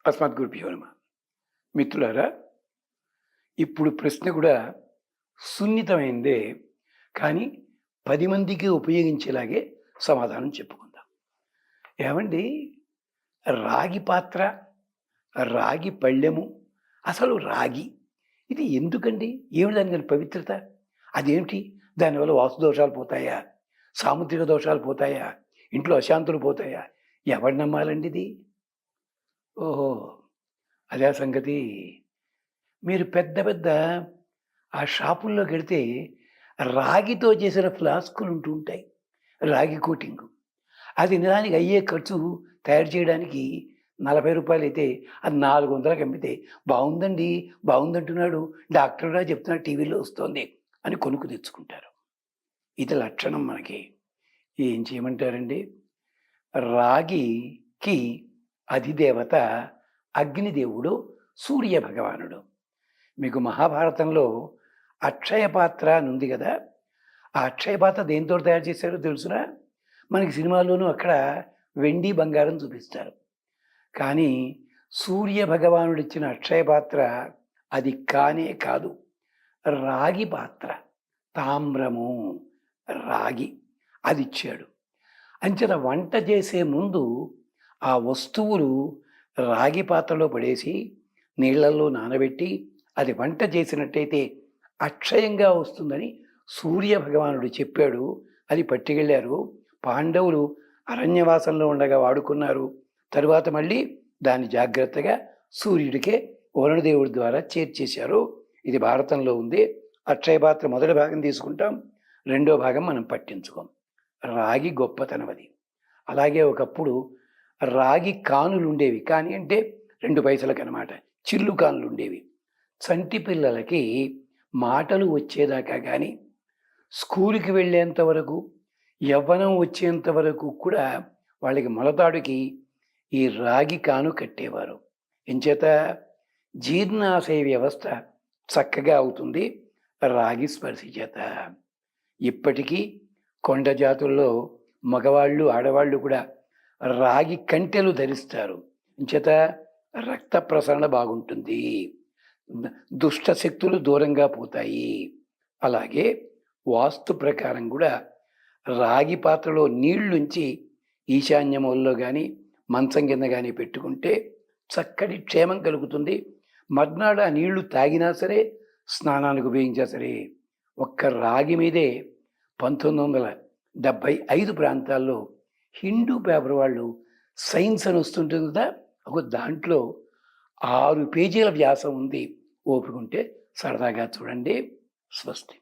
అస్మద్గురుభ్యో నమః. మిత్రులారా, ఇప్పుడు ప్రశ్న కూడా సున్నితమైందే, కానీ 10 మందికి ఉపయోగించేలాగే సమాధానం చెప్పుకుందాం. ఏమండి, రాగి పాత్ర, రాగి పళ్ళెము, అసలు రాగి ఇది ఎందుకండి? ఏమిటి దాని పవిత్రత? అదేమిటి? దానివల్ల వాస్తు దోషాలు పోతాయా? సాముద్రిక దోషాలు పోతాయా? ఇంట్లో అశాంతులు పోతాయా? ఎవరు నమ్మాలండి ఇది? ఓహో! అదే సంగతి. మీరు పెద్ద పెద్ద ఆ షాపుల్లోకెడితే రాగితో చేసిన ఫ్లాస్కులు ఉంటూ ఉంటాయి. రాగి కోటింగు. అది నిజానికి అయ్యే ఖర్చు తయారు చేయడానికి రూ. 40 అయితే అది 400కి అమ్మితే బావుందండి, బావుందంటున్నాడు, డాక్టర్ కూడా చెప్తున్నాడు, టీవీలో వస్తోంది అని కొనుక్కు తెచ్చుకుంటారు. ఇది లక్షణం మనకి. ఏం చేయమంటారండి? రాగికి అధిదేవత అగ్నిదేవుడు సూర్య భగవానుడు. మీకు మహాభారతంలో అక్షయ పాత్ర అని ఉంది కదా. ఆ అక్షయ పాత్ర దేనితో తయారు చేశారో తెలుసునా? మనకి సినిమాల్లోనూ అక్కడ వెండి బంగారం చూపిస్తారు. కానీ సూర్య భగవానుడు ఇచ్చిన అక్షయ పాత్ర అది కానే కాదు, రాగి పాత్ర. తామ్రము, రాగి అది ఇచ్చాడు. అంచేత వంట చేసే ముందు ఆ వస్తువులు రాగి పాత్రలో పడేసి నీళ్లలో నానబెట్టి అది వంట చేసినట్టయితే అక్షయంగా వస్తుందని సూర్య భగవానుడు చెప్పాడు. అది పట్టుకెళ్ళారు. పాండవులు అరణ్యవాసంలో ఉండగా వాడుకున్నారు. తరువాత మళ్ళీ దాన్ని జాగ్రత్తగా సూర్యుడికే వరుణదేవుడి ద్వారా చేర్చేశారు. ఇది భారతంలో ఉంది. అక్షయ పాత్ర మొదటి భాగం తీసుకుంటాం, రెండో భాగం మనం పట్టించుకోం. రాగి గొప్పతనం అది. అలాగే ఒకప్పుడు రాగి కానులు ఉండేవి. కాని అంటే 2 పైసలకు అనమాట. చిల్లు కానులు ఉండేవి. చంటి పిల్లలకి మాటలు వచ్చేదాకా కానీ, స్కూలుకి వెళ్ళేంత వరకు, యవ్వనం వచ్చేంత వరకు కూడా వాళ్ళకి మొలతాడుకి ఈ రాగి కాను కట్టేవారు. ఎంచేత జీర్ణాశయ వ్యవస్థ చక్కగా అవుతుంది రాగి స్పర్శ చేత. ఇప్పటికీ కొండ జాతుల్లో మగవాళ్ళు ఆడవాళ్ళు కూడా రాగి కంటెలు ధరిస్తారు. ఎంచేత రక్త ప్రసరణ బాగుంటుంది, దుష్ట శక్తులు దూరంగా పోతాయి. అలాగే వాస్తు ప్రకారం కూడా రాగి పాత్రలో నీళ్లుంచి ఈశాన్యమూలలో కానీ మంచం కింద కానీ పెట్టుకుంటే చక్కటి క్షేమం కలుగుతుంది. మర్నాడు ఆ నీళ్లు తాగినా సరే, స్నానానికి ఉపయోగించినా సరే. ఒక్క రాగి మీదే 1975 ప్రాంతాల్లో హిందూ పేపర్ వాళ్ళు సైన్స్ అని వస్తుంటుంది కదా, ఒక దాంట్లో 6 పేజీల వ్యాసం ఉంది. ఓపిక ఉంటే సరదాగా చూడండి. స్వస్తి.